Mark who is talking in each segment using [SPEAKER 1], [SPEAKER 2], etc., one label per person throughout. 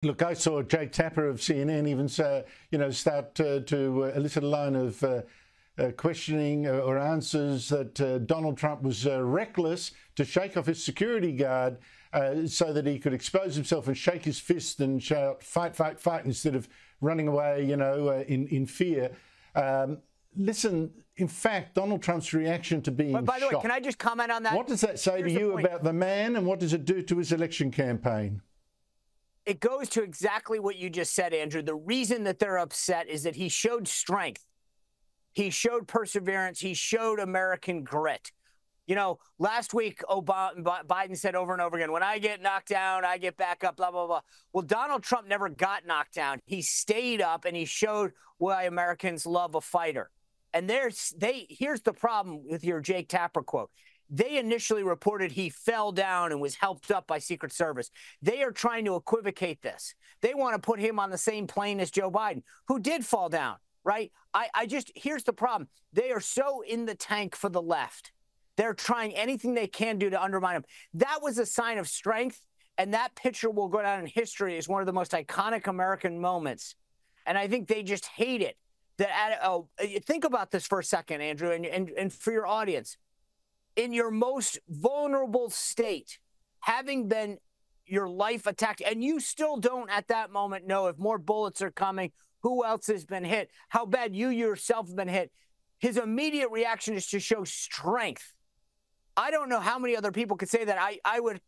[SPEAKER 1] Look, I saw Jake Tapper of CNN even say, start to elicit a line of questioning or answers that Donald Trump was reckless to shake off his security guard so that he could expose himself and shake his fist and shout, "Fight, fight, fight," instead of running away, in fear. Listen, in fact, Donald Trump's reaction to being shot.
[SPEAKER 2] By the way, can I just comment on that?
[SPEAKER 1] What does that say to you about the man, and what does it do to his election campaign?
[SPEAKER 2] It goes to exactly what you just said, Andrew. The reason that they're upset is that he showed strength. He showed perseverance. He showed American grit. Last week, Biden said over and over again, when I get knocked down, I get back up, blah, blah, blah. Well, Donald Trump never got knocked down. He stayed up, and he showed why Americans love a fighter. And here's the problem with your Jake Tapper quote. They initially reported he fell down and was helped up by Secret Service. They are trying to equivocate this. They want to put him on the same plane as Joe Biden, who did fall down, right? Here's the problem. They are so in the tank for the left. They're trying anything they can do to undermine him. That was a sign of strength, and that picture will go down in history as one of the most iconic American moments. And I think they just hate it. Think about this for a second, Andrew, and for your audience. In your most vulnerable state, having been your life attacked, and you still don't at that moment know if more bullets are coming, who else has been hit, how bad you yourself have been hit. His immediate reaction is to show strength. I don't know how many other people could say that. I would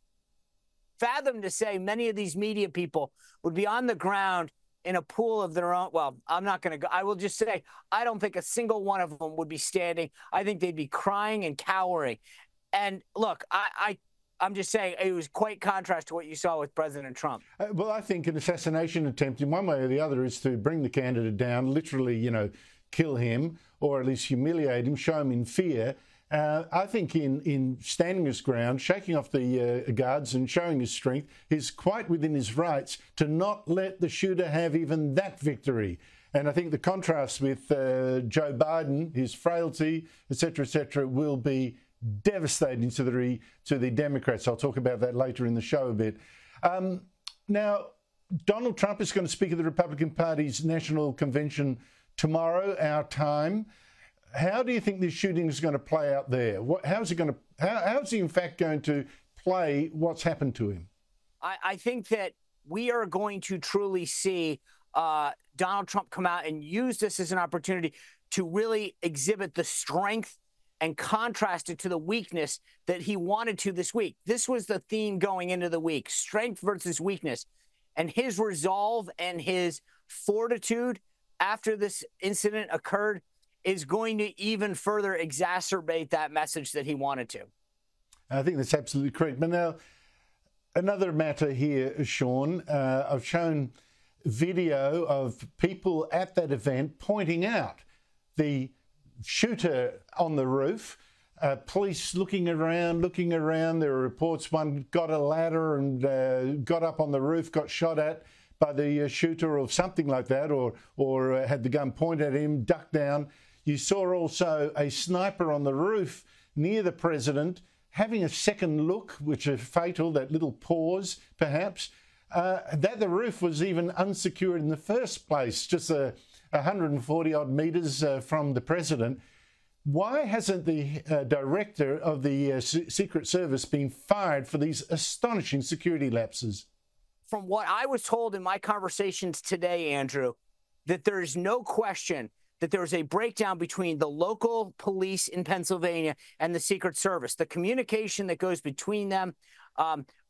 [SPEAKER 2] fathom to say many of these media people would be on the ground in a pool of their own. Well, I'm not going to go. I will just say, I don't think a single one of them would be standing. I think they'd be crying and cowering. And look, I'm just saying it was quite contrast to what you saw with President Trump.
[SPEAKER 1] Well, I think an assassination attempt in one way or the other is to bring the candidate down, literally, kill him, or at least humiliate him, show him in fear. I think in standing his ground, shaking off the guards and showing his strength, he's quite within his rights to not let the shooter have even that victory. And I think the contrast with Joe Biden, his frailty, et cetera, will be devastating to the Democrats. I'll talk about that later in the show a bit. Now, Donald Trump is going to speak at the Republican Party's National Convention tomorrow, our time. How do you think this shooting is going to play out there? How is he in fact going to play what's happened to him?
[SPEAKER 2] I think that we are going to truly see Donald Trump come out and use this as an opportunity to really exhibit the strength and contrast it to the weakness that he wanted to this week. This was the theme going into the week, strength versus weakness. And his resolve and his fortitude after this incident occurred is going to even further exacerbate that message that he wanted to.
[SPEAKER 1] I think that's absolutely correct. But now, another matter here, Sean. I've shown video of people at that event pointing out the shooter on the roof, police looking around. There are reports one got a ladder and got up on the roof, got shot at by the shooter or something like that, or had the gun pointed at him, ducked down. You saw also a sniper on the roof near the president having a second look, which is fatal, that little pause, perhaps. That the roof was even unsecured in the first place, just 140-odd metres from the president. Why hasn't the director of the Secret Service been fired for these astonishing security lapses?
[SPEAKER 2] From what I was told in my conversations today, Andrew, that there is no question that there was a breakdown between the local police in Pennsylvania and the Secret Service. The communication that goes between them,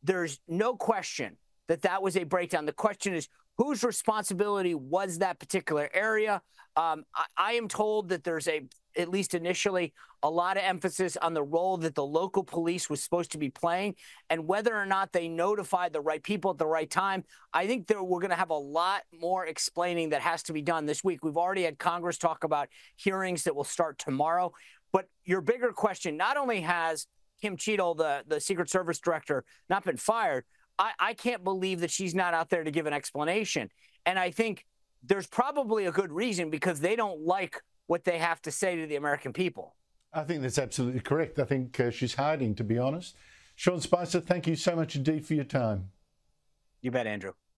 [SPEAKER 2] there's no question that that was a breakdown. The question is, whose responsibility was that particular area? I am told that there's at least initially, a lot of emphasis on the role that the local police was supposed to be playing and whether or not they notified the right people at the right time. I think that we're going to have a lot more explaining that has to be done this week. We've already had Congress talk about hearings that will start tomorrow. But your bigger question, not only has Kim Cheadle, the Secret Service director, not been fired, I can't believe that she's not out there to give an explanation. And I think there's probably a good reason, because they don't like what they have to say to the American people.
[SPEAKER 1] I think that's absolutely correct. I think she's hiding, to be honest. Sean Spicer, thank you so much indeed for your time.
[SPEAKER 2] You bet, Andrew.